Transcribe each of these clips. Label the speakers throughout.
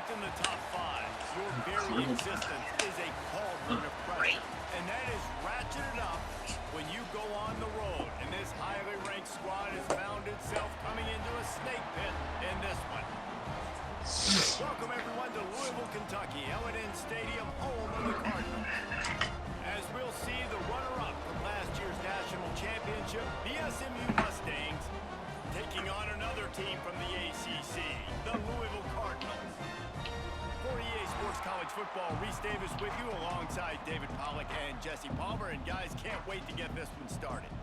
Speaker 1: Ranked in the top 5, your very existence is a cauldron of pressure. And that is ratcheted up when you go on the road. And this highly ranked squad has found itself coming into a snake pit in this one. Welcome, everyone, to Louisville, Kentucky, L&N Stadium, home of the Cardinals. As we'll see, the runner-up from last year's national championship, the SMU Mustangs, taking on another team from the ACC, the Louisville Cardinals. For EA Sports College Football, Reese Davis with you alongside David Pollack and Jesse Palmer. And guys, can't wait to get this one started.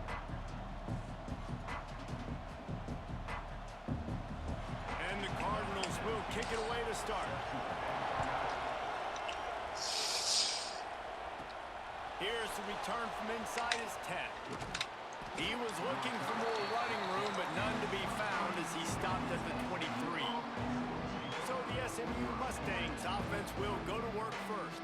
Speaker 1: And the Cardinals will kick it away to start. Here's the return from inside his 10. He was looking for more running room, but none to be found as he stopped at the 23. So the SMU Mustangs offense will go to work first.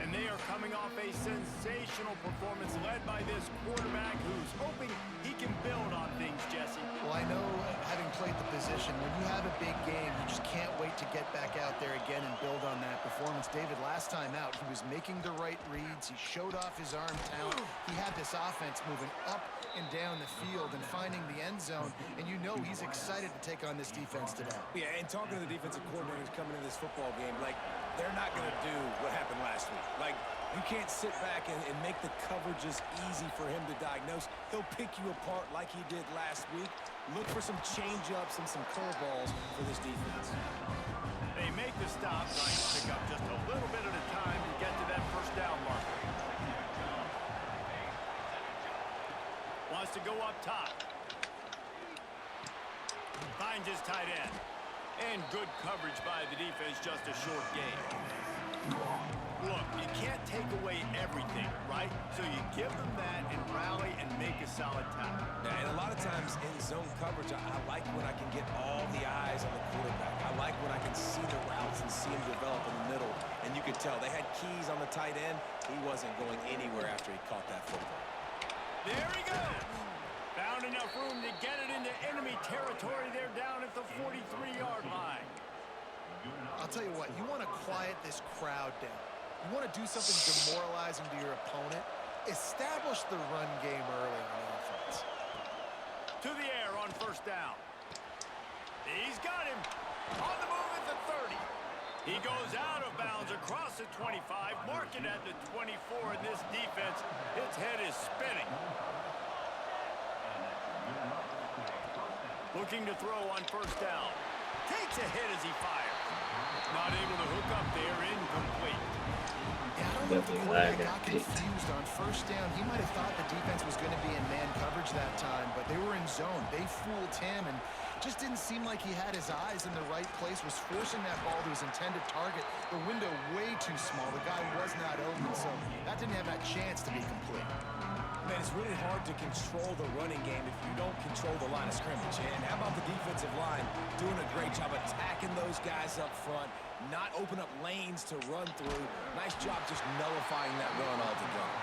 Speaker 1: And they are coming off a sensational performance led by this quarterback who's hoping he can build on things, Jesse.
Speaker 2: Well, I know, having played the position, when you have a big game, you just can't wait to get back out there again and build on that performance. David, last time out, he was making the right reads. He showed off his arm talent. He had this offense moving up and down the field and finding the end zone. And you know he's excited to take on this defense today.
Speaker 3: Yeah, and talking to the defensive coordinators coming into this football game, like, they're not going to do what happened last week. Like, you can't sit back and make the coverages easy for him to diagnose. He'll pick you apart like he did last week. Look for some change-ups and some curveballs for this defense.
Speaker 1: They make the stop, trying to pick up just a little bit at a time to get to that first down marker. Wants to go up top. Finds his tight end. And good coverage by the defense, just a short gain. Look, you can't take away everything, right? So you give them that and rally and make a solid tackle.
Speaker 3: Yeah, and a lot of times in zone coverage, I like when I can get all the eyes on the quarterback. I like when I can see the routes and see him develop in the middle. And you could tell they had keys on the tight end. He wasn't going anywhere after he caught that football.
Speaker 1: There he goes. Found enough room to get it into enemy territory. They're down at the 43-yard line.
Speaker 2: I'll tell you what, you want to quiet this crowd down. You want to do something demoralizing to your opponent. Establish the run game early on offense.
Speaker 1: To the air on first down. He's got him. On the move at the 30. He goes out of bounds across the 25, marking at the 24, and this defense, its head is spinning. Looking to throw on first down. Takes a hit as he fires. Not able to hook up there, incomplete.
Speaker 2: Yeah, I don't know if the quarterback got confused on first down. He might have thought the defense was going to be in man coverage that time, but they were in zone. They fooled him and just didn't seem like he had his eyes in the right place, was forcing that ball to his intended target. The window way too small. The guy was not open, so that didn't have that chance to be complete.
Speaker 3: Man, it's really hard to control the running game if you don't control the line of scrimmage. And how about the defensive line doing a great job attacking those guys up front, not open up lanes to run through. Nice job just nullifying that run altogether.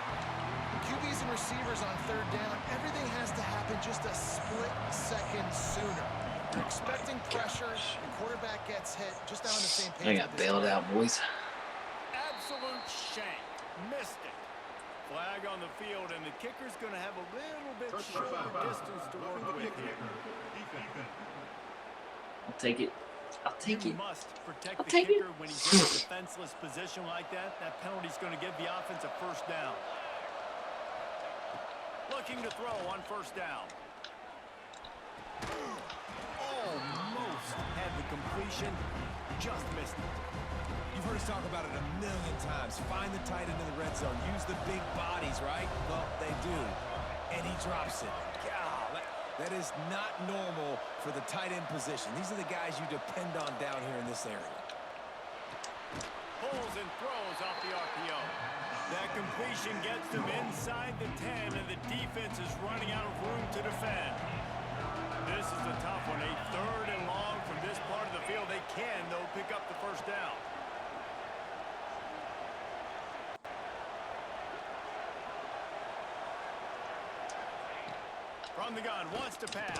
Speaker 2: QBs and receivers on third down, everything has to happen just a split second sooner. You're expecting pressure, the quarterback gets hit, just not on the same page.
Speaker 4: I got bailed out, boys.
Speaker 1: Absolute shank. Missed it. Flag on the field, and the kicker's going to have a little bit shorter distance to work with here.
Speaker 4: I'll take it. I'll take it.
Speaker 1: You must protect the kicker when he's in a defenseless position like that. That penalty's going to give the offense a first down. Looking to throw on first down. Almost had the completion, just missed it.
Speaker 3: You've heard us talk about it a million times. Find the tight end in the red zone. Use the big bodies, right? Well, they do. And he drops it. God, that is not normal for the tight end position. These are the guys you depend on down here in this area.
Speaker 1: Pulls and throws off the RPO. That completion gets them inside the 10, and the defense is running out of room to defend. This is a tough one. A third and long from this part of the field. They can, though, pick up the first down. From the gun, wants to pass.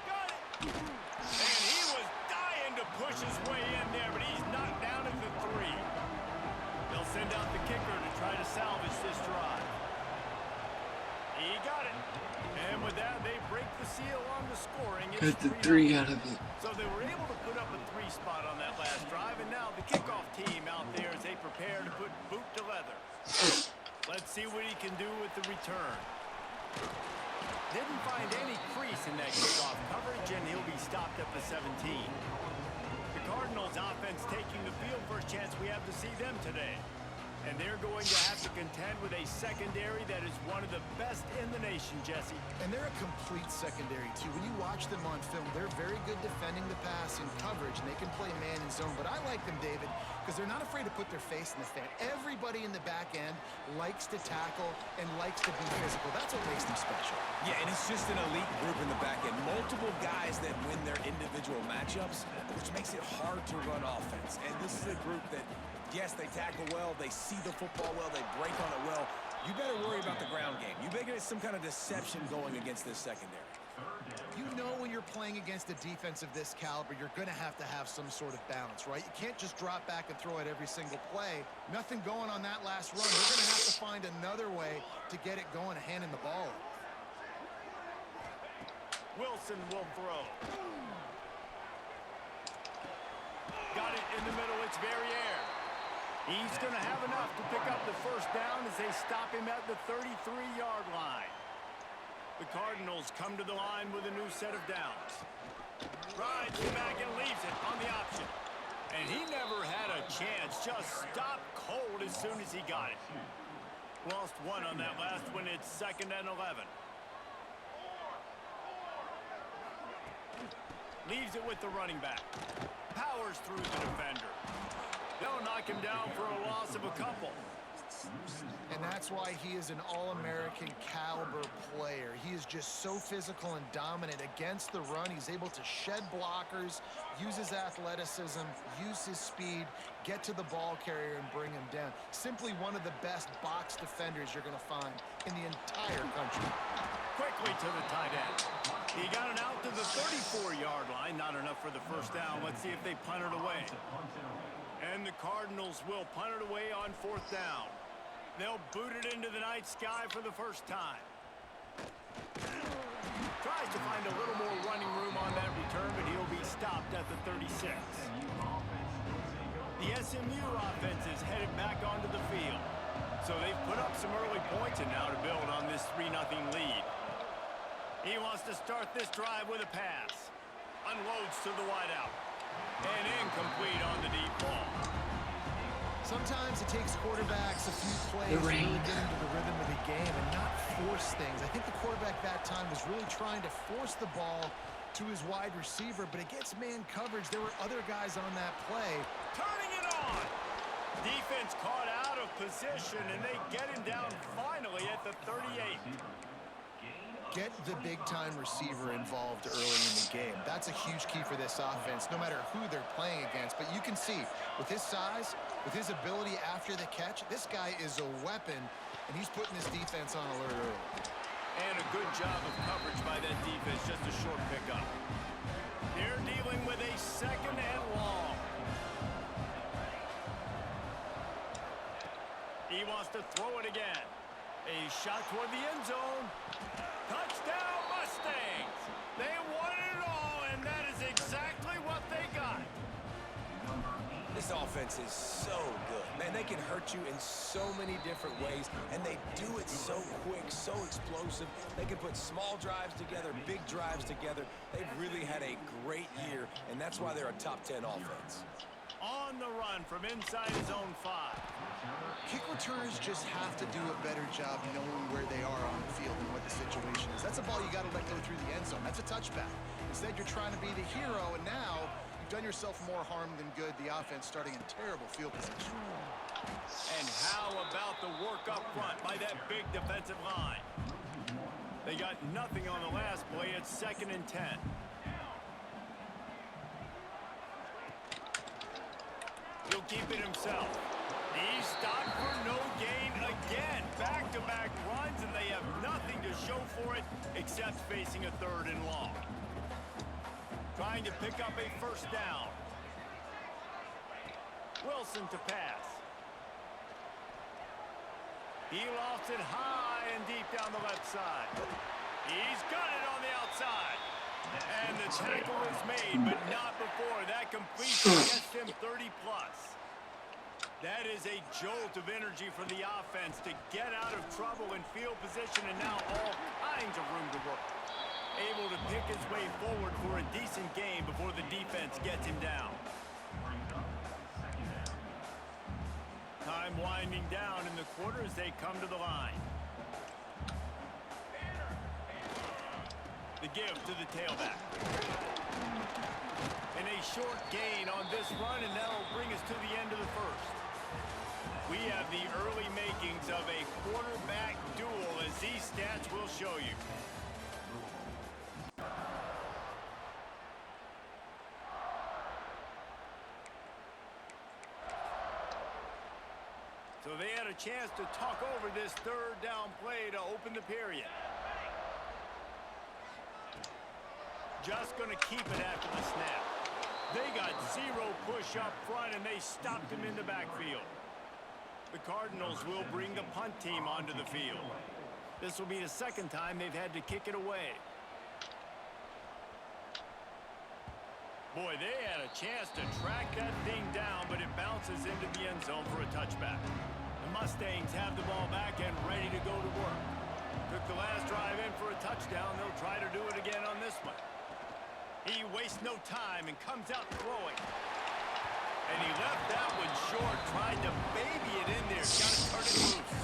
Speaker 1: Got it! And he was dying to to push his way in there, but he's knocked down at the 3. They'll send out the kicker to try to salvage this drive. He got it. And with that, they break the seal on the scoring.
Speaker 4: Got the 3 out of it.
Speaker 1: So they were able to put up a 3 spot on that last drive, and now the kickoff team out there as they prepare to put boot to leather. Let's see what he can do with the return. Didn't find any crease in that kickoff coverage, and he'll be stopped at the 17. The Cardinals offense taking the field, first chance we have to see them today. And they're going to have to contend with a secondary that is one of the best in the nation, Jesse.
Speaker 2: And they're a complete secondary, too. When you watch them on film, they're very good defending the pass in coverage, and they can play man and zone. But I like them, David, because they're not afraid to put their face in the fan. Everybody in the back end likes to tackle and likes to be physical. That's what makes them special.
Speaker 3: Yeah, and it's just an elite group in the back end. Multiple guys that win their individual matchups, which makes it hard to run offense. And this is a group that, yes, they tackle well, they see the football well, they break on it well. You better worry about the ground game. You better get some kind of deception going against this secondary.
Speaker 2: You know when you're playing against a defense of this caliber, you're going to have some sort of balance, right? You can't just drop back and throw it every single play. Nothing going on that last run. You're going to have to find another way to get it going, handing the ball.
Speaker 1: Wilson will throw. Got it in the middle. It's Verrier. He's going to have enough to pick up the first down as they stop him at the 33-yard line. The Cardinals come to the line with a new set of downs. Rides it back and leaves it on the option. And he never had a chance. Just stopped cold as soon as he got it. Lost one on that last one. It's 2nd and 11. Leaves it with the running back. Powers through the defender. They'll knock him down for a loss of a couple.
Speaker 2: And that's why he is an all-American caliber player. He is just so physical and dominant against the run. He's able to shed blockers, use his athleticism, use his speed, get to the ball carrier and bring him down. Simply one of the best box defenders you're going to find in the entire country.
Speaker 1: Quickly to the tight end. He got it out to the 34-yard line. Not enough for the first down. Let's see if they punt it away. And the Cardinals will punt it away on 4th down. They'll boot it into the night sky for the first time. Tries to find a little more running room on that return, but he'll be stopped at the 36. The SMU offense is headed back onto the field. So they've put up some early points and now to build on this 3-0 lead. He wants to start this drive with a pass. Unloads to the wideout. And incomplete on the deep ball.
Speaker 2: Sometimes it takes quarterbacks a few plays to really get into the rhythm of the game and not force things. I think the quarterback that time was really trying to force the ball to his wide receiver, but against man coverage, there were other guys on that play.
Speaker 1: Turning it on. Defense caught out of position, and they get him down finally at the 38.
Speaker 2: Get the big-time receiver involved early in the game. That's a huge key for this offense, no matter who they're playing against. But you can see, with his size, with his ability after the catch, this guy is a weapon, and he's putting his defense on alert early.
Speaker 1: And a good job of coverage by that defense, just a short pickup. They're dealing with a 2nd and long. He wants to throw it again. A shot toward the end zone. Touchdown, Mustangs! They won it all, and that is exactly what they got.
Speaker 3: This offense is so good. Man, they can hurt you in so many different ways, and they do it so quick, so explosive. They can put small drives together, big drives together. They've really had a great year, and that's why they're a top 10 offense.
Speaker 1: On the run from inside his own 5.
Speaker 2: Kick returners just have to do a better job knowing where they are on the field and what the situation is. That's a ball you got to let go through the end zone. That's a touchback. Instead, you're trying to be the hero, and now you've done yourself more harm than good. The offense starting in terrible field position.
Speaker 1: And how about the work up front by that big defensive line? They got nothing on the last play. It's 2nd and 10. He'll keep it himself. He's stopped for no gain again. Back-to-back runs, and they have nothing to show for it except facing a 3rd and long. Trying to pick up a first down. Wilson to pass. He lofts it high and deep down the left side. He's got it on the outside. And the tackle is made, but not before. That completion gets him 30-plus. That is a jolt of energy for the offense to get out of trouble in field position, and now all kinds of room to work. Able to pick his way forward for a decent game before the defense gets him down. Time winding down in the quarter as they come to the line. The give to the tailback. And a short gain on this run, and that'll bring us to the end of the first. We have the early makings of a quarterback duel, as these stats will show you. So they had a chance to talk over this third down play to open the period. Just going to keep it after the snap. They got zero push up front, and they stopped him in the backfield. The Cardinals will bring the punt team onto the field. This will be the second time they've had to kick it away. Boy, they had a chance to track that thing down, but it bounces into the end zone for a touchback. The Mustangs have the ball back and ready to go to work. Took the last drive in for a touchdown. They'll try to do it again on this one. He wastes no time and comes out throwing. And he left that one short, tried to baby it in there. Got to turn it loose.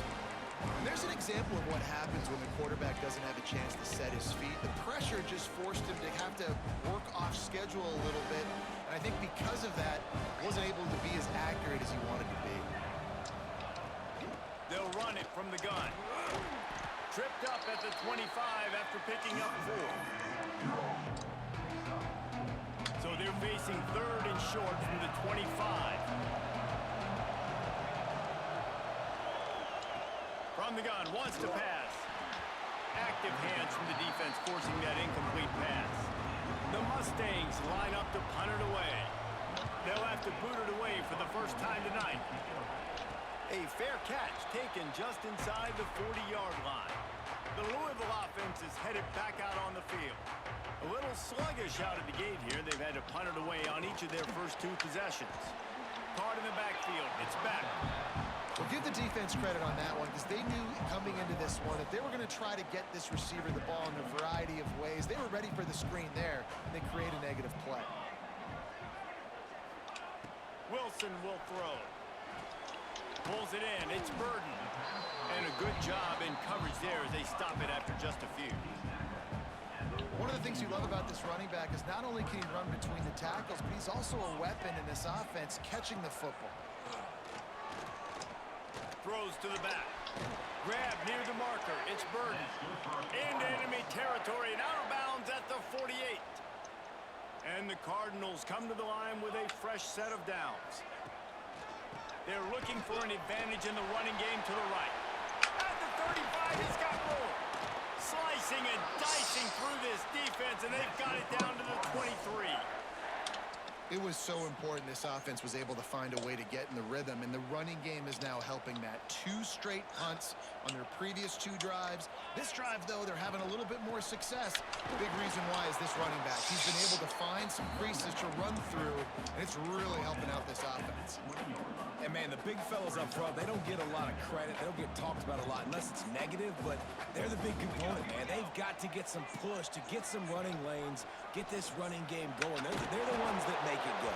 Speaker 2: And there's an example of what happens when the quarterback doesn't have a chance to set his feet. The pressure just forced him to have to work off schedule a little bit. And I think because of that, wasn't able to be as accurate as he wanted to be.
Speaker 1: They'll run it from the gun. Tripped up at the 25 after picking up 4. So they're facing third and short from the 25. From the gun, wants to pass. Active hands from the defense forcing that incomplete pass. The Mustangs line up to punt it away. They'll have to boot it away for the first time tonight. A fair catch taken just inside the 40-yard line. The Louisville offense is headed back out on the field. A little sluggish out of the gate here. They've had to punt it away on each of their first 2 possessions. Card in the backfield. It's back.
Speaker 2: Well, give the defense credit on that one, because they knew coming into this one that they were going to try to get this receiver the ball in a variety of ways. They were ready for the screen there, and they create a negative play. Wilson will throw. Pulls it in. It's Burden. And a good job in coverage there as they stop it after just a few. One of the things you love about this running back is not only can he run between the tackles, but he's also a weapon in this offense catching the football. Throws to the back. Grab near the marker. It's Burden. Into enemy territory and out of bounds at the 48. And the Cardinals come to the line with a fresh set of downs. They're looking for an advantage in the running game to the right. At the 35, he's got room. Slicing and dicing through this defense, and they've got it down to the 23. It was so important this offense was able to find a way to get in the rhythm, and the running game is now helping that. 2 straight punts on their previous 2 drives. This drive, though, they're having a little bit more success. The big reason why is this running back. He's been able to find some creases to run through, and it's really helping out this offense.
Speaker 3: And, man, the big fellas up front, they don't get a lot of credit. They don't get talked about a lot unless it's negative, but they're the big component, man. They've got to get some push, to get some running lanes, get this running game going. They're the ones that make it go.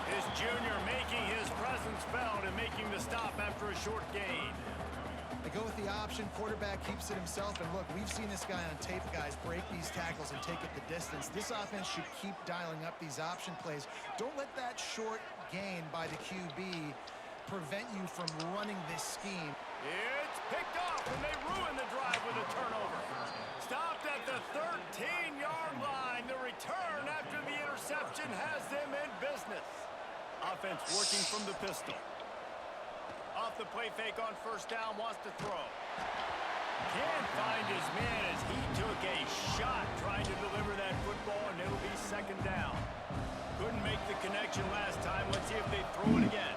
Speaker 1: His junior making his presence felt and making the stop after a short gain. They go with the option. Quarterback keeps it himself. And look, we've seen this guy on tape, guys, break these tackles and take it the distance. This offense should keep dialing up these option plays. Don't let that short gain by the QB prevent you from running this scheme. It's picked off, and they ruin the drive with a turnover. Stopped at the 13-yard line. The return after the interception has them in business. Offense working from the pistol. Off the play fake on first down, wants to throw. Can't find his man as he took a shot trying to deliver that football, and it'll be second down. Couldn't make the connection last time. Let's see if they throw it again.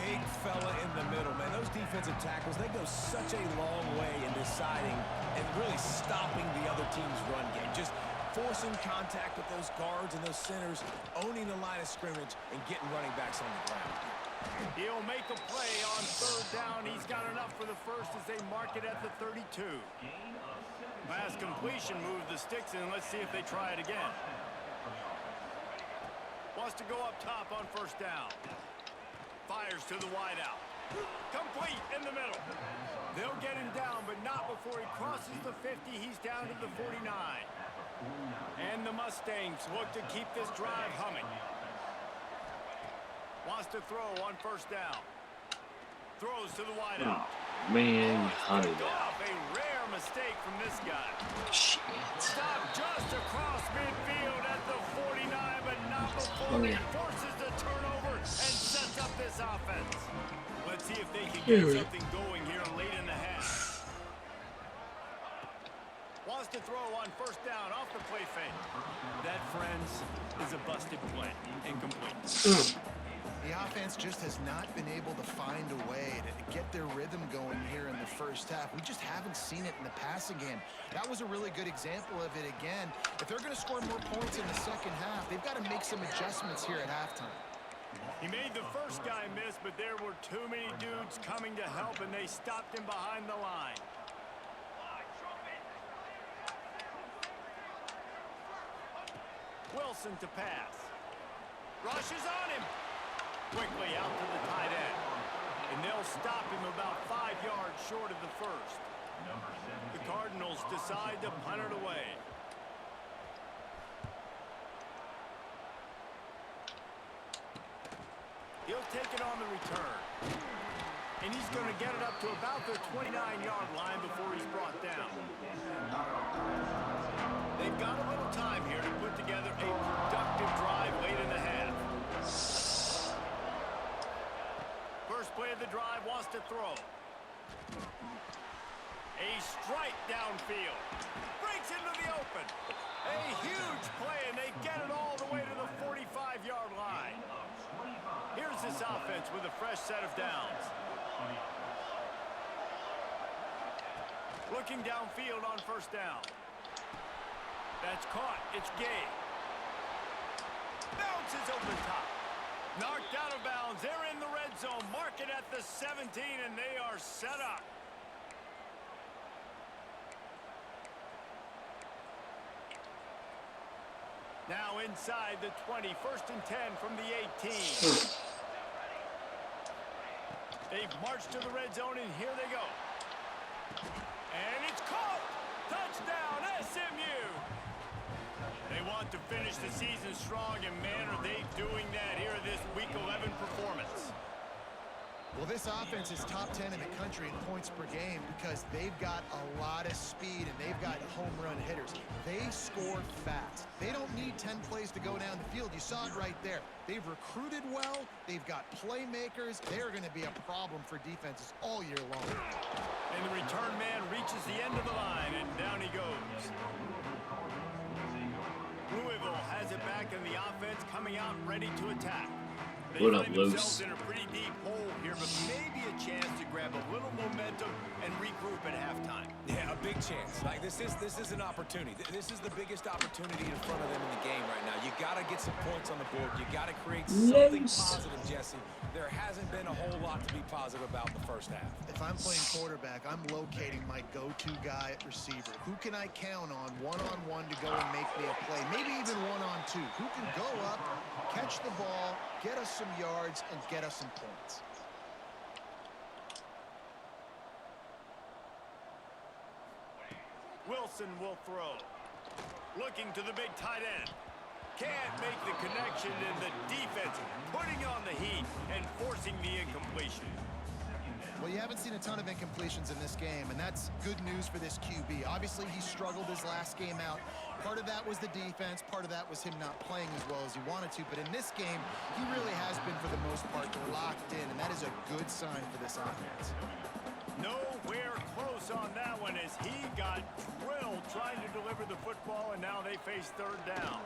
Speaker 3: big fella in the middle, man. Those defensive tackles, they go such a long way in deciding and really stopping the other team's run game. Just forcing contact with those guards and those centers, owning the line of scrimmage, and getting running backs on the ground.
Speaker 1: He'll make a play on third down. He's got enough for the first as they mark it at the 32. Pass completion, move the sticks in. Let's see if they try it again. Wants to go up top on first down. Fires to the wideout. Complete in the middle. They'll get him down, but not before he crosses the 50. He's down to the 49. And the Mustangs look to keep this drive humming. Wants to throw on first down. Throws to the wideout.
Speaker 4: Oh, man, honey.
Speaker 1: A rare mistake from this guy.
Speaker 4: Shit.
Speaker 1: Stop just across midfield at the 49, but not before he forces the turnover and sets up this offense. Let's see if they can get something going here late in the half. Wants to throw on first down off the play fake. That, friends, is a busted play. Incomplete.
Speaker 2: The offense just has not been able to find a way to get their rhythm going here in the first half. We just haven't seen it in the passing game. That was a really good example of it again. If they're going to score more points in the second half, they've got to make some adjustments here at halftime.
Speaker 1: He made the first guy miss, but there were too many dudes coming to help, and they stopped him behind the line. Wilson to pass. Rushes on him. Quickly out to the tight end. And they'll stop him about 5 yards short of the first. The Cardinals decide to punt it away. He'll take it on the return. And he's going to get it up to about their 29-yard line before he's brought down. They've got a little time here to put together a productive drive late in the half. First play of the drive, wants to throw. A strike downfield. Breaks into the open. A huge play, and they get it all the way to the 45-yard line. Here's this offense with a fresh set of downs. Looking downfield on first down. That's caught. It's Gay. Bounces over the top. Knocked out of bounds. They're in the red zone. Mark it at the 17, and they are set up. Now inside the 20. First and 10 from the 18. They've marched to the red zone, and here they go. And it's caught. Touchdown, SMU. They want to finish the season strong, and man, are they doing that here in this Week 11 performance.
Speaker 2: Well, this offense is top 10 in the country in points per game because they've got a lot of speed and they've got home run hitters. They score fast. They don't need 10 plays to go down the field. You saw it right there. They've recruited well. They've got playmakers. They're going to be a problem for defenses all year long.
Speaker 1: And the return man reaches the end of the line, and down he goes. Louisville has it back in the offense, coming out ready to attack. They find themselves in a pretty deep hole here, but maybe a chance to grab a little momentum and regroup at halftime.
Speaker 3: Yeah, a big chance. Like this is an opportunity. This is the biggest opportunity in front of them in the game right now. You got to get some points on the board. You got to create something positive, Jesse. There hasn't been a whole lot to be positive about in the first half.
Speaker 2: If I'm playing quarterback, I'm locating my go-to guy at receiver. Who can I count on one-on-one to go and make me a play? Maybe even one-on-two. Who can go up, catch the ball, get us some yards, and get us some points?
Speaker 1: Wilson will throw. Looking to the big tight end. Can't make the connection, and the defense putting on the heat and forcing the incompletion.
Speaker 2: Well, you haven't seen a ton of incompletions in this game, and that's good news for this QB. Obviously, he struggled his last game out. Part of that was the defense. Part of that was him not playing as well as he wanted to. But in this game, he really has been, for the most part, locked in, and that is a good sign for this offense.
Speaker 1: Nowhere close on that one as he got drilled trying to deliver the football, and now they face third down.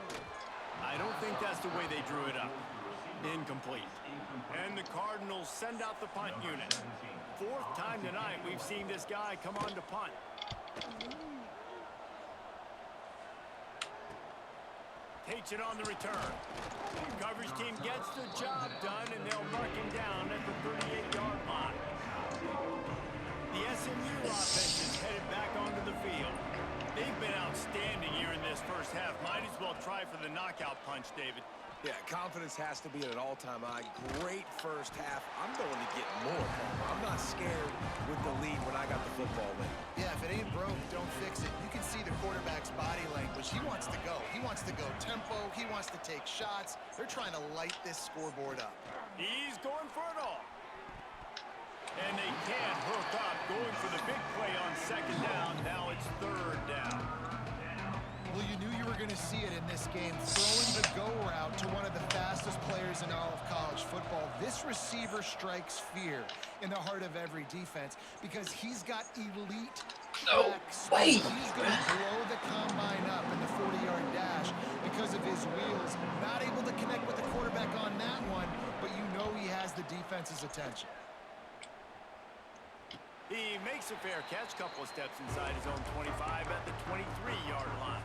Speaker 1: I don't think that's the way they drew it up. Incomplete. And the Cardinals send out the punt unit. Fourth time tonight we've seen this guy come on to punt. Takes it on the return. Coverage team gets the job done, and they'll mark him down at the 38-yard line. The SMU offense is headed back onto the field. They've been outstanding here in this first half. Might as well try for the knockout punch, David.
Speaker 3: Yeah, confidence has to be at an all-time high. Great first half. I'm going to get more. I'm not scared with the lead when I got the football late.
Speaker 2: Yeah, if it ain't broke, don't fix it. You can see the quarterback's body language. He wants to go. He wants to go tempo. He wants to take shots. They're trying to light this scoreboard up.
Speaker 1: He's going for it all. And they can't hook up. Going for the big play on second down. Now it's third down.
Speaker 2: Well, you knew you were going to see it in this game. Throwing the go route to one of the fastest players in all of college football. This receiver strikes fear in the heart of every defense because he's got elite tracks. He's going to blow the combine up in the 40-yard dash because of his wheels. Not able to connect with the quarterback on that one, but you know he has the defense's attention.
Speaker 1: He makes a fair catch, couple of steps inside his own 25 at the 23-yard line.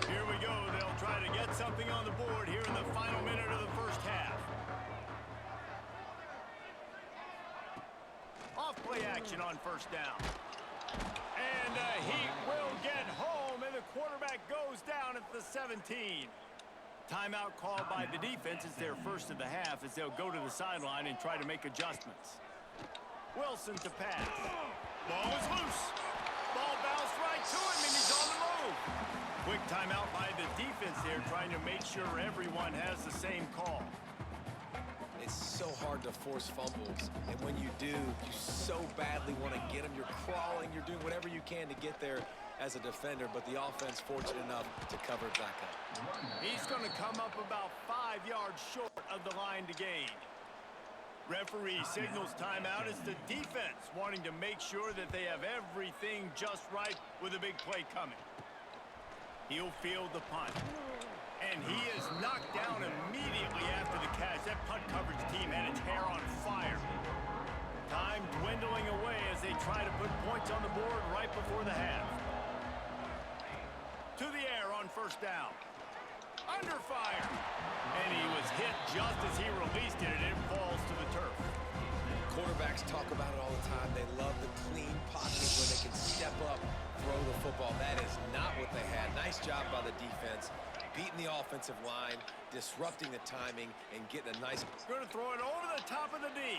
Speaker 1: Here we go. They'll try to get something on the board here in the final minute of the first half. Off play action on first down. And he will get home, and the quarterback goes down at the 17. Timeout called by the defense. It's their first of the half as they'll go to the sideline and try to make adjustments. Wilson to pass. Ball is loose. Ball bounced right to him, and he's on the move. Quick timeout by the defense there, trying to make sure everyone has the same call.
Speaker 3: It's so hard to force fumbles, and when you do, you so badly want to get them. You're crawling, you're doing whatever you can to get there as a defender, but the offense fortunate enough to cover it back up.
Speaker 1: He's going to come up about 5 yards short of the line to gain. Referee signals timeout as the defense wanting to make sure that they have everything just right with a big play coming. He'll field the punt. And he is knocked down immediately after the catch. That punt coverage team had its hair on fire. Time dwindling away as they try to put points on the board right before the half. To the air on first down. Under fire. And he was hit just as he released it, and it falls to the turf.
Speaker 3: Quarterbacks talk about it all the time. They love the clean pocket where they can step up, throw the football. That is not what they had. Nice job by the defense, beating the offensive line, disrupting the timing, and getting a nice...
Speaker 1: Going to throw it over the top of the D.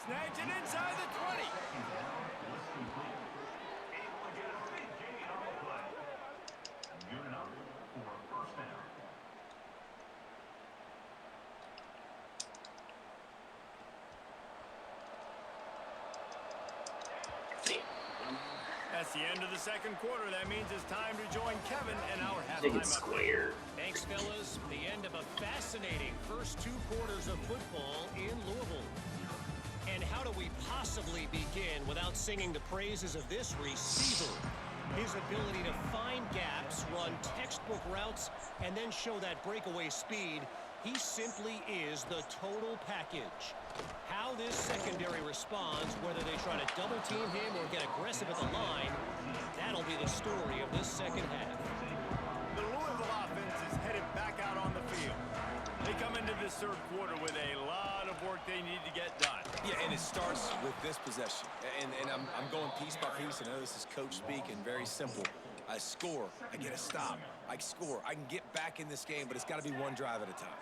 Speaker 1: Snags it inside the 20. That's the end of the second quarter. That means it's time to join Kevin and our halftime
Speaker 4: square.
Speaker 5: Thanks, fellas. The end of a fascinating first 2 quarters of football in Louisville. And how do we possibly begin without singing the praises of this receiver? His ability to find gaps, run textbook routes, and then show that breakaway speed. He simply is the total package. How this secondary responds, whether they try to double team him or get aggressive at the line, that'll be the story of this second half.
Speaker 1: The Louisville offense is headed back out on the field. They come into this third quarter with a lot of work they need to get done.
Speaker 3: Yeah, and it starts with this possession. And I'm going piece by piece. I know this is coach speak and very simple. I score, I get a stop, I score. I can get back in this game, but it's got to be one drive at a time.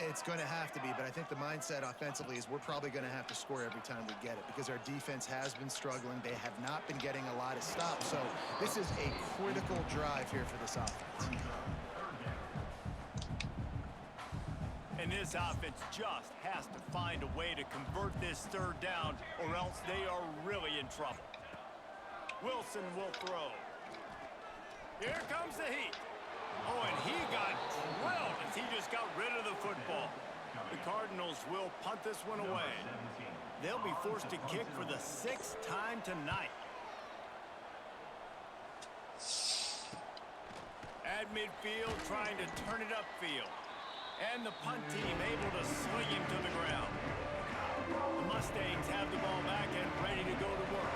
Speaker 2: It's going to have to be, but I think the mindset offensively is we're probably going to have to score every time we get it because our defense has been struggling. They have not been getting a lot of stops, so this is a critical drive here for this offense.
Speaker 1: And this offense just has to find a way to convert this third down or else they are really in trouble. Wilson will throw. Here comes the heat. Oh, and he got drilled as he just got rid of the football. The Cardinals will punt this one away. They'll be forced to kick for the 6th time tonight. At midfield, trying to turn it upfield. And the punt team able to sling him to the ground. The Mustangs have the ball back and ready to go to work.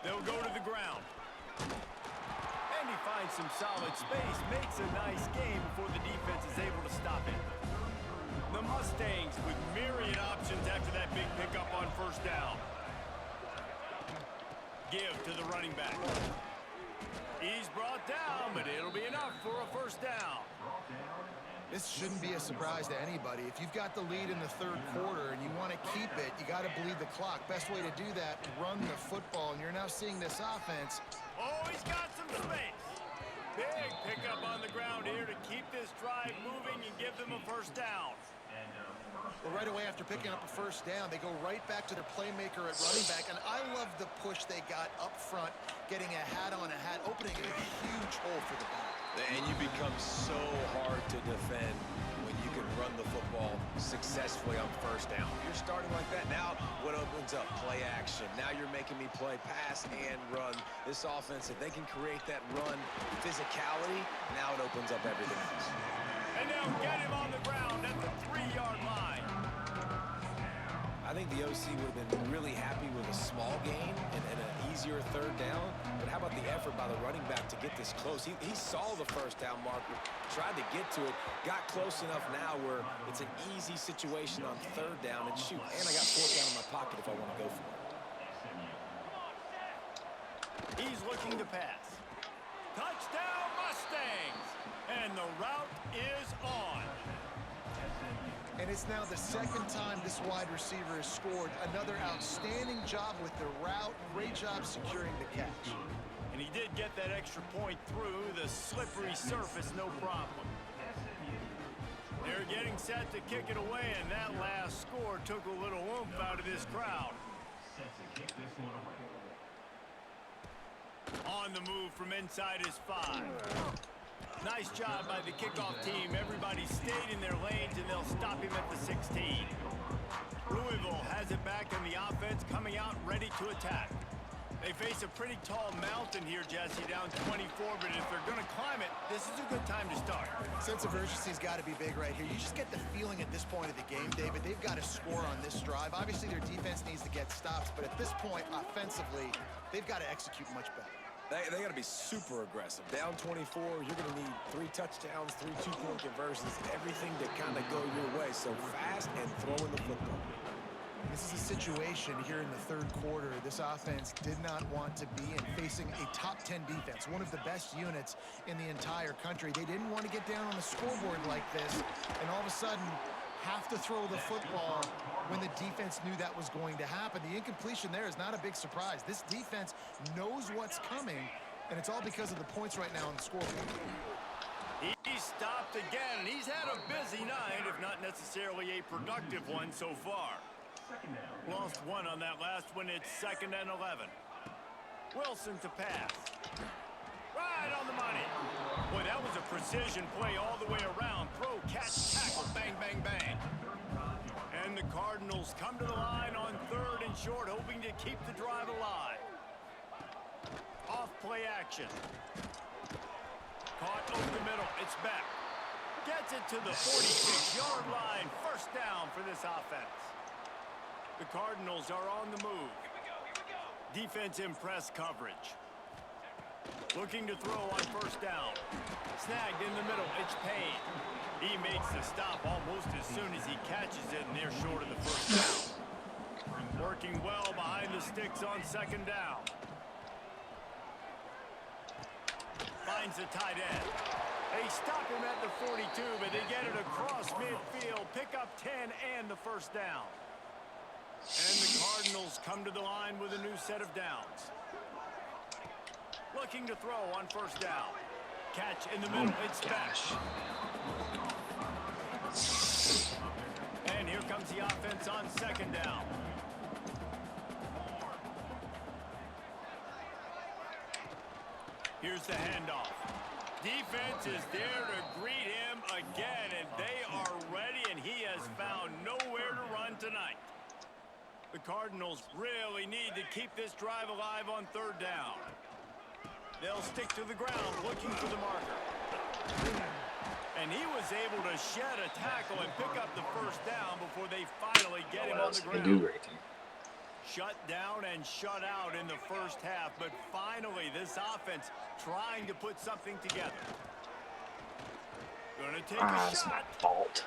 Speaker 1: They'll go to the ground. And he finds some solid space, makes a nice game before the defense is able to stop it. The Mustangs with myriad options after that big pickup on first down. Give to the running back. He's brought down, but it'll be enough for a first down.
Speaker 2: This shouldn't be a surprise to anybody. If you've got the lead in the third quarter and you want to keep it, you got to bleed the clock. Best way to do that, run the football. And you're now seeing this offense.
Speaker 1: Oh, he's got some space. Big pickup on the ground here to keep this drive moving and give them a first down.
Speaker 2: Well, right away after picking up a first down, they go right back to their playmaker at running back. And I love the push they got up front, getting a hat on a hat, opening a huge hole for the back.
Speaker 3: And you become so hard to defend when you can run the football successfully on first down. You're starting like that. Now what opens up? Play action. Now you're making me play pass and run. This offense, if they can create that run physicality, now it opens up everything else.
Speaker 1: And they'll get him on the ground at the 3-yard line.
Speaker 3: I think the OC would have been really happy with a small gain and an easier third down. But how about the effort by the running back to get this close? He saw the first down marker, tried to get to it, got close enough now where it's an easy situation on third down. And shoot, and I got fourth down in my pocket if I want to go for it.
Speaker 1: He's looking to pass. Touchdown Mustangs! And the route is on.
Speaker 2: And it's now the second time this wide receiver has scored. Another outstanding job with the route. Great job securing the catch.
Speaker 1: And he did get that extra point through the slippery surface, no problem. They're getting set to kick it away, and that last score took a little oomph out of this crowd. On the move from inside his 5. Nice job by the kickoff team. Everybody stayed in their lanes, and they'll stop him at the 16. Louisville has it back, and the offense coming out ready to attack. They face a pretty tall mountain here, Jesse, down 24, but if they're going to climb it, this is a good time to start.
Speaker 2: Sense of urgency's got to be big right here. You just get the feeling at this point of the game, David, they've got to score on this drive. Obviously, their defense needs to get stops, but at this point, offensively, they've got to execute much better.
Speaker 3: They got to be super aggressive. Down 24, you're going to need 3 touchdowns, 3 two-point conversions, everything to kind of go your way. So fast and throwing the football.
Speaker 2: This is a situation here in the third quarter. This offense did not want to be in, facing a top 10 defense, one of the best units in the entire country. They didn't want to get down on the scoreboard like this, and all of a sudden have to throw the football when the defense knew that was going to happen. The incompletion there is not a big surprise. This defense knows what's coming, and it's all because of the points right now on the scoreboard.
Speaker 1: He's stopped again, and he's had a busy night, if not necessarily a productive one so far. Lost one on that last one. It's 2nd and 11. Wilson to pass. Right on the money. Boy, that was a precision play all the way around. Throw, catch, tackle, bang, bang, bang. And the Cardinals come to the line on 3rd and short, hoping to keep the drive alive. Off play action. Caught over the middle. It's back. Gets it to the 46-yard line. First down for this offense. The Cardinals are on the move. Defense in press coverage. Looking to throw on first down. Snagged in the middle. It's Payne. He makes the stop almost as soon as he catches it, and they're short of the first down. Working well behind the sticks on 2nd down. Finds the tight end. They stop him at the 42, but they get it across midfield. Pick up 10 and the first down. And the Cardinals come to the line with a new set of downs. Looking to throw on first down. Catch in the middle. It's back. And here comes the offense on 2nd down. Here's the handoff. Defense is there to greet him again, and they are ready, and he has found nowhere to run tonight. The Cardinals really need to keep this drive alive on 3rd down. They'll stick to the ground, looking for the marker. And he was able to shed a tackle and pick up the first down before they finally get him on the ground.
Speaker 4: Do right here.
Speaker 1: Shut down and shut out in the first half, but finally this offense trying to put something together. Gonna take a
Speaker 4: It's
Speaker 1: shot.
Speaker 4: my fault.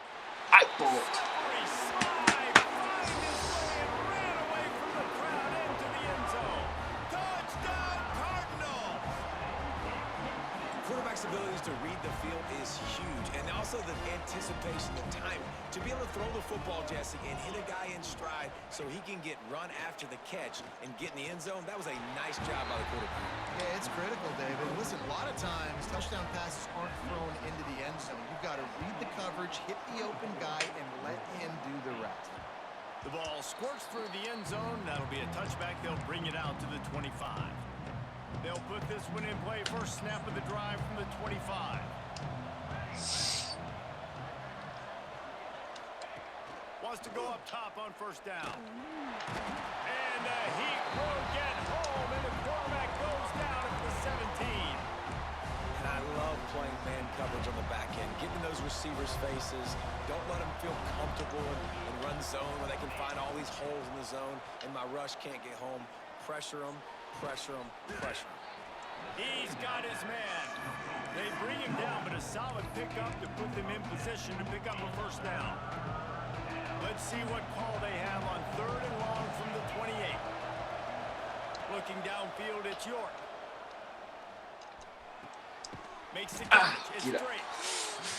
Speaker 4: I fault.
Speaker 1: Sorry, slide, find his way and ran away from the crowd into the end zone. Touchdown, Cardinals!
Speaker 3: Quarterback's abilities to read the field is huge, and also the anticipation, the timing. To be able to throw the football, Jesse, and hit a guy in stride so he can get run after the catch and get in the end zone, that was a nice job by the quarterback.
Speaker 2: Yeah, it's critical, David. Listen, a lot of times touchdown passes aren't thrown into the end zone. You've got to read the coverage, hit the open guy, and let him do the rest.
Speaker 1: The ball squirts through the end zone. That'll be a touchback. They'll bring it out to the 25. They'll put this one in play. First snap of the drive from the 25. Wants to go up top on first down. And the heat will get home, and the quarterback goes down at the 17.
Speaker 3: And I love playing man coverage on the back end, getting those receivers' faces. Don't let them feel comfortable and run zone where they can find all these holes in the zone, and my rush can't get home. Pressure them, pressure them, pressure them.
Speaker 1: He's got his man. They bring him down, but a solid pickup to put them in position to pick up a first down. Let's see what call they have on 3rd and long from the 28. Looking downfield, it's York. Makes the catch. It's straight.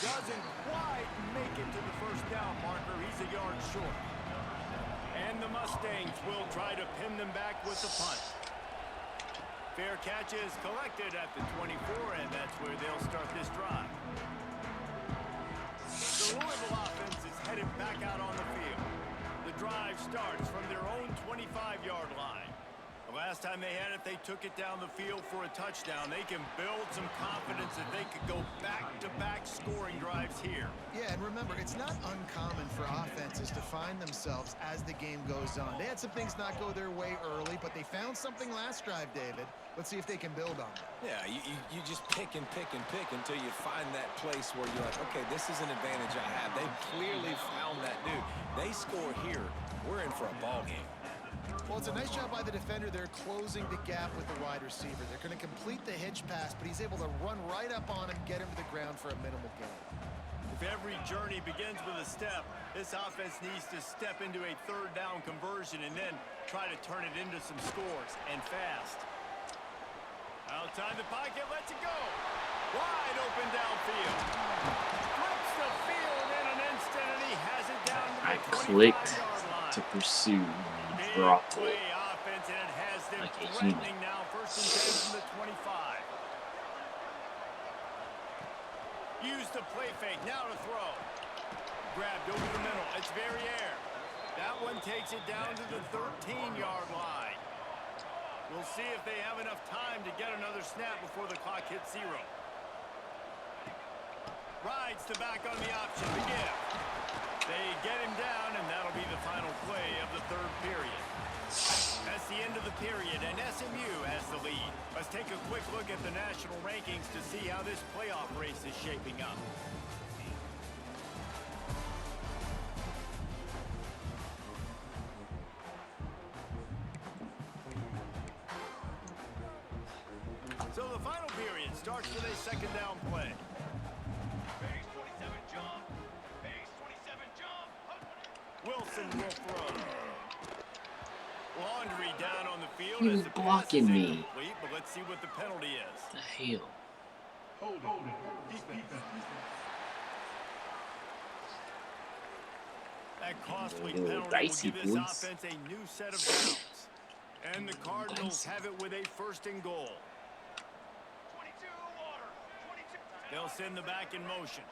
Speaker 1: Doesn't quite make it to the first down marker. He's a yard short. And the Mustangs will try to pin them back with the punt. Fair catch is collected at the 24, and that's where they'll start this drive. The Louisville offense is headed back out on the field. The drive starts from their own 25-yard line. The last time they had it, they took it down the field for a touchdown. They can build some confidence that they could go back-to-back scoring drives here.
Speaker 2: Yeah, and remember, it's not uncommon for offenses to find themselves as the game goes on. They had some things not go their way early, but they found something last drive, David. Let's see if they can build on it.
Speaker 3: Yeah, you just pick and pick and pick until you find that place where you're like, okay, this is an advantage I have. They clearly found that dude. They score here, we're in for a ball game.
Speaker 2: Well, it's a nice job by the defender. They're closing the gap with the wide receiver. They're going to complete the hitch pass, but he's able to run right up on him, get him to the ground for a minimal gain.
Speaker 1: If every journey begins with a step, this offense needs to step into a 3rd down conversion and then try to turn it into some scores, and fast. Outside the pocket, lets it go. Wide open downfield. Flips the field in an instant, and he has it down to the 25-yard line.
Speaker 4: To pursue and drop it
Speaker 1: Offense, and it has them
Speaker 4: like a
Speaker 1: threatening
Speaker 4: human.
Speaker 1: now. 1st and 10 from the 25. Use the play fake. Now to throw. Grabbed over the middle. It's Verrier. That one takes it down to the 13-yard line. We'll see if they have enough time to get another snap before the clock hits 0. Rides to back on the option to give. They get him down, and that'll be the final play of the 3rd period. That's the end of the period, and SMU has the lead. Let's take a quick look at the national rankings to see how this playoff race is shaping up. So the final period starts with a 2nd down play.
Speaker 5: Base 27 jump. Base 27 jump.
Speaker 1: Wilson will throw. Laundry down on the field.
Speaker 4: He
Speaker 1: as
Speaker 4: was
Speaker 1: the pass
Speaker 4: blocking
Speaker 1: is
Speaker 4: me.
Speaker 1: incomplete, but let's see what the penalty is.
Speaker 4: the hell?
Speaker 1: That costly
Speaker 4: Little
Speaker 1: penalty will
Speaker 4: dicey,
Speaker 1: give this
Speaker 4: boys.
Speaker 1: offense a new set of downs. And the Cardinals have it with a 1st and goal.
Speaker 5: 22 water. 22.
Speaker 1: They'll send the back in motion.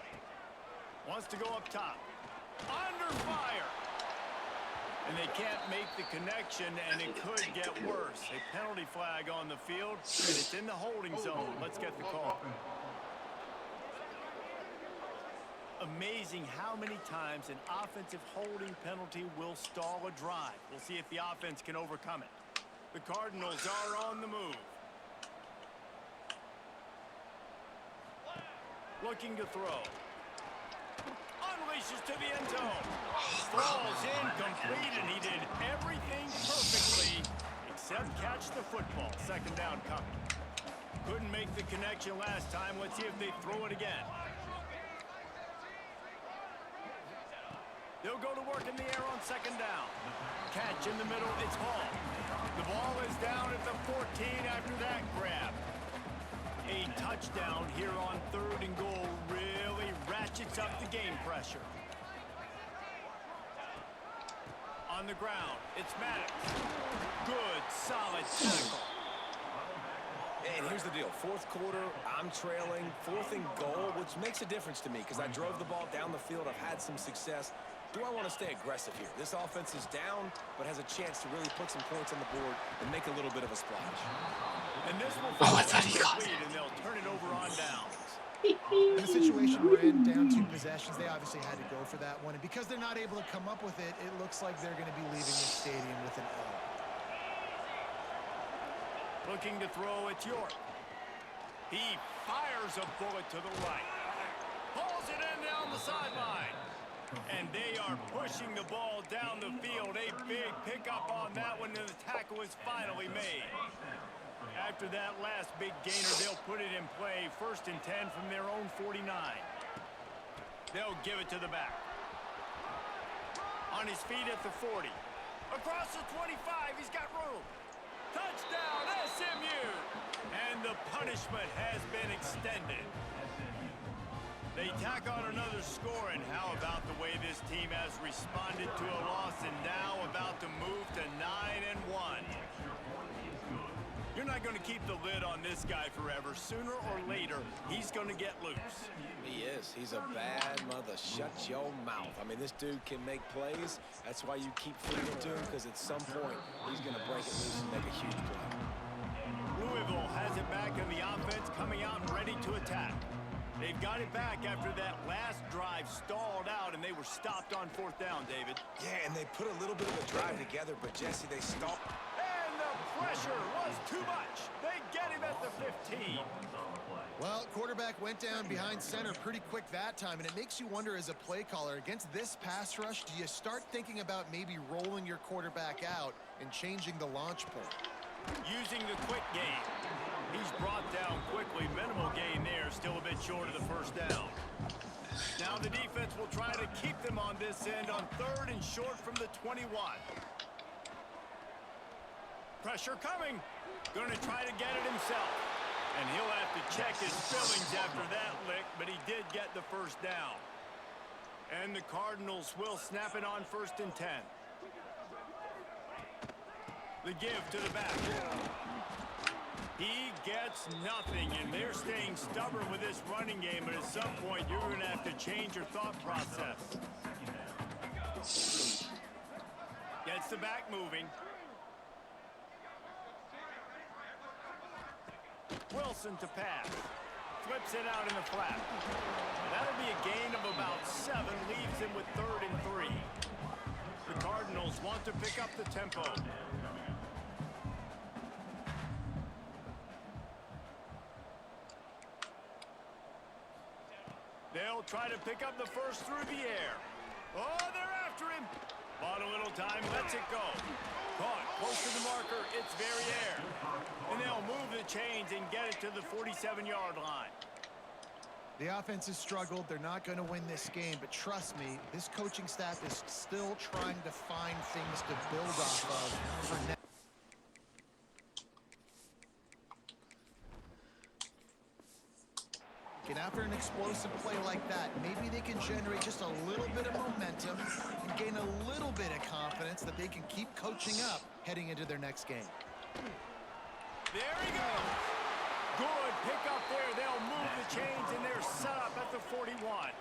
Speaker 1: Wants to go up top. Under fire. And they can't make the connection, and it could get worse. A penalty flag on the field, and it's in the holding zone. Let's get the call. Amazing how many times an offensive holding penalty will stall a drive. We'll see if the offense can overcome it. The Cardinals are on the move. Looking to throw. Unleashes to the end zone. Falls incomplete, and he did everything perfectly except catch the football. Second down coming. Couldn't make the connection last time. Let's see if they throw it again. They'll go to work in the air on second down. Catch in the middle, it's Hall. The ball is down at the 14 after that grab. A touchdown here on 3rd and goal really ratchets up the game pressure. On the ground, it's Maddox. Good, solid tackle.
Speaker 3: And here's the deal. 4th quarter, I'm trailing. 4th and goal, which makes a difference to me because I drove the ball down the field. I've had some success. Do I want to stay aggressive here? This offense is down, but has a chance to really put some points on the board and make a little bit of a splash.
Speaker 1: And this will I thought he got it. And they'll turn it over on downs.
Speaker 2: In the situation we're in, down 2 possessions, they obviously had to go for that one. And because they're not able to come up with it, it looks like they're going to be leaving the stadium with an L.
Speaker 1: Looking to throw, it's York. He fires a bullet to the right. Pulls it in down the sideline. And they are pushing the ball down the field. A big pickup on that one, and the tackle is finally made. After that last big gainer, they'll put it in play. 1st and 10 from their own 49. They'll give it to the back. On his feet at the 40. Across the 25, he's got room. Touchdown, SMU! And the punishment has been extended. They tack on another score, and how about the way this team has responded to a loss and now about to move to 9-1. You're not going to keep the lid on this guy forever. Sooner or later, he's going to get loose.
Speaker 3: He is. He's a bad mother. Shut your mouth. I mean, this dude can make plays. That's why you keep feeding to him, because at some point, he's going to break it loose and make a huge play.
Speaker 1: Louisville has it back in the offense, coming out and ready to attack. They've got it back after that last drive stalled out, and they were stopped on 4th down, David.
Speaker 3: Yeah, and they put a little bit of a drive together, but, Jesse, they stalled.
Speaker 1: And the pressure was too much. They get him at the 15.
Speaker 2: Well, quarterback went down behind center pretty quick that time, and it makes you wonder as a play caller, against this pass rush, do you start thinking about maybe rolling your quarterback out and changing the launch point?
Speaker 1: Using the quick game. He's brought down quickly. Minimal gain there, still a bit short of the 1st down. Now the defense will try to keep them on this end on 3rd and short from the 21. Pressure coming. Going to try to get it himself. And he'll have to check his fillings after that lick, but he did get the 1st down. And the Cardinals will snap it on 1st and 10. The give to the back. He gets nothing, and they're staying stubborn with this running game, but at some point you're going to have to change your thought process. Gets the back moving. Wilson to pass. Flips it out in the flat. That'll be a gain of about 7, leaves him with 3rd and 3. The Cardinals want to pick up the tempo. They'll try to pick up the 1st through the air. Oh, they're after him. Bought a little time, lets it go. Caught close to the marker, it's very air. And they'll move the chains and get it to the 47-yard line.
Speaker 2: The offense has struggled. They're not going to win this game, but trust me, this coaching staff is still trying to find things to build off of for next. And after an explosive play like that, maybe they can generate just a little bit of momentum and gain a little bit of confidence that they can keep coaching up heading into their next game.
Speaker 1: There he goes. Good pick up there. They'll move the chains, and they're set up at the 41.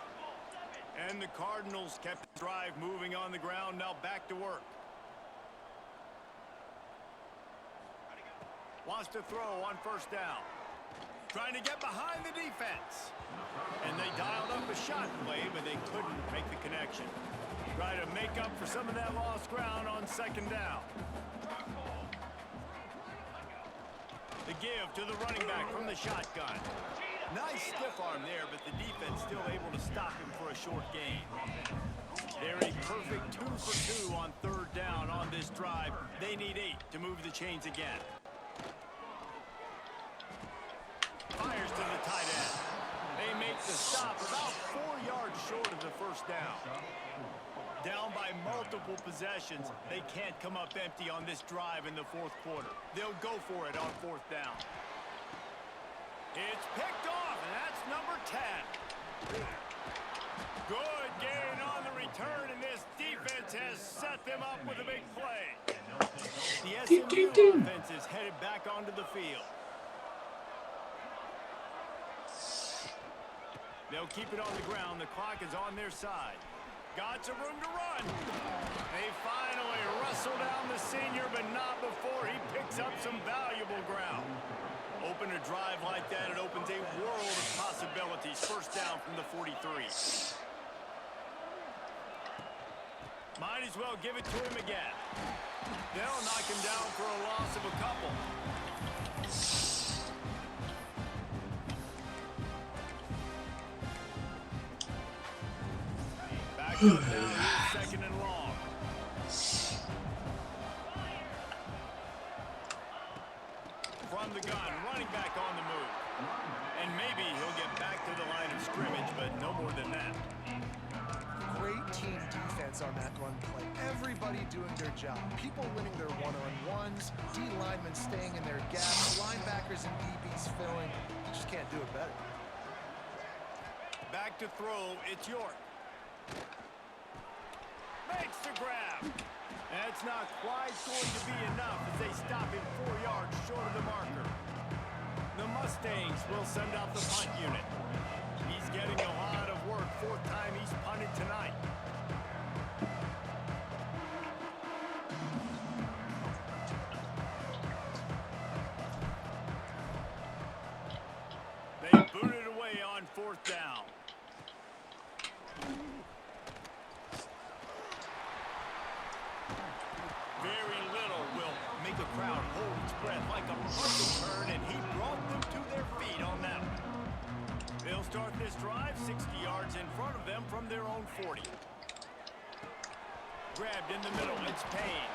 Speaker 1: And the Cardinals kept the drive moving on the ground. Now back to work. Wants to throw on 1st down. Trying to get behind the defense. And they dialed up a shot play, but they couldn't make the connection. Try to make up for some of that lost ground on 2nd down. The give to the running back from the shotgun. Nice stiff arm there, but the defense still able to stop him for a short gain. They're a perfect 2 for 2 on 3rd down on this drive. They need 8 to move the chains again. Fires to the tight end. They make the stop about 4 yards short of the 1st down. Down by multiple possessions, they can't come up empty on this drive in the 4th quarter. They'll go for it on 4th down. It's picked off, and that's number 10. Good gain on the return, and this defense has set them up with a big play. The SMU offense is headed back onto the field. They'll keep it on the ground. The clock is on their side. Got some room to run. They finally wrestle down the senior, but not before he picks up some valuable ground. Open a drive like that, it opens a world of possibilities. 1st down from the 43. Might as well give it to him again. They'll knock him down for a loss of a couple. Back up now, 2nd and long. From the gun, running back on the move. And maybe he'll get back to the line of scrimmage, but no more than that.
Speaker 2: Great team defense on that run play. Everybody doing their job. People winning their one-on-ones, D linemen staying in their gaps, linebackers and DBs filling. You just can't do it better.
Speaker 1: Back to throw, it's York. Makes the grab. That's not quite going to be enough as they stop him 4 yards short of the marker. The Mustangs will send out the punt unit. He's getting a lot of work. 4th time he's punted tonight. They boot it away on 4th down. Very little will make a crowd hold its breath like a perfect turn, and he brought them to their feet on that one. They'll start this drive 60 yards in front of them from their own 40. Grabbed in the middle, it's Payne.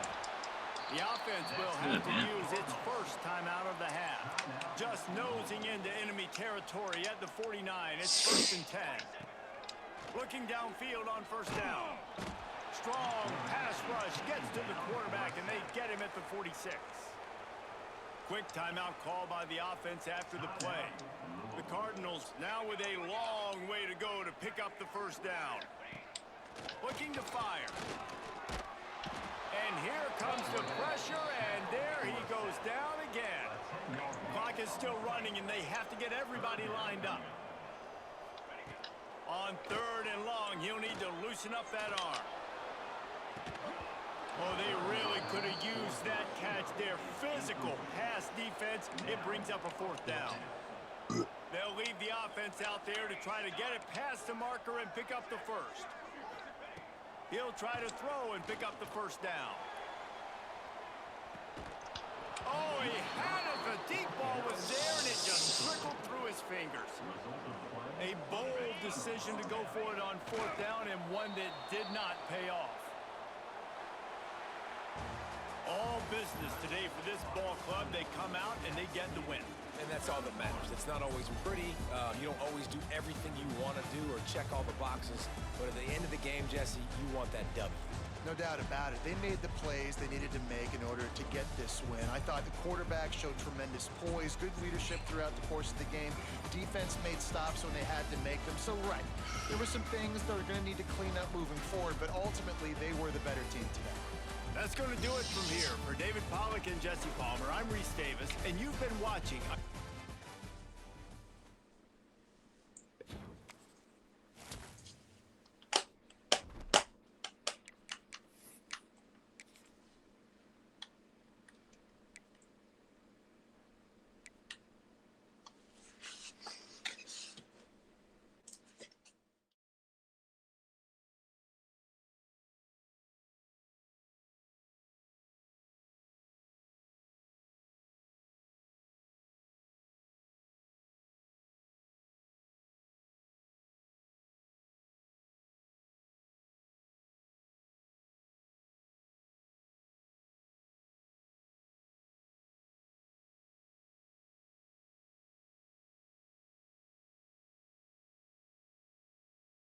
Speaker 1: The offense will have to use its 1st time out of the half. Just nosing into enemy territory at the 49, it's 1st and 10. Looking downfield on 1st down. Strong pass rush gets to the quarterback, and they get him at the 46. Quick timeout call by the offense after the play. The Cardinals now with a long way to go to pick up the 1st down. Looking to fire. And here comes the pressure, and there he goes down again. Clock is still running, and they have to get everybody lined up. On 3rd and long, he'll need to loosen up that arm. Oh, they really could have used that catch there. Physical pass defense. It brings up a 4th down. They'll leave the offense out there to try to get it past the marker and pick up the 1st. He'll try to throw and pick up the 1st down. Oh, he had it. The deep ball was there, and it just trickled through his fingers. A bold decision to go for it on 4th down, and one that did not pay off. All business today for this ball club. They come out and they get the win.
Speaker 3: And that's all that matters. It's not always pretty. You don't always do everything you want to do or check all the boxes. But at the end of the game, Jesse, you want that W.
Speaker 2: No doubt about it. They made the plays they needed to make in order to get this win. I thought the quarterback showed tremendous poise, good leadership throughout the course of the game. Defense made stops when they had to make them. So, right, there were some things that are going to need to clean up moving forward, but ultimately they were the better team today.
Speaker 1: That's going to do it from here. For David Pollack and Jesse Palmer, I'm Reese Davis, and you've been watching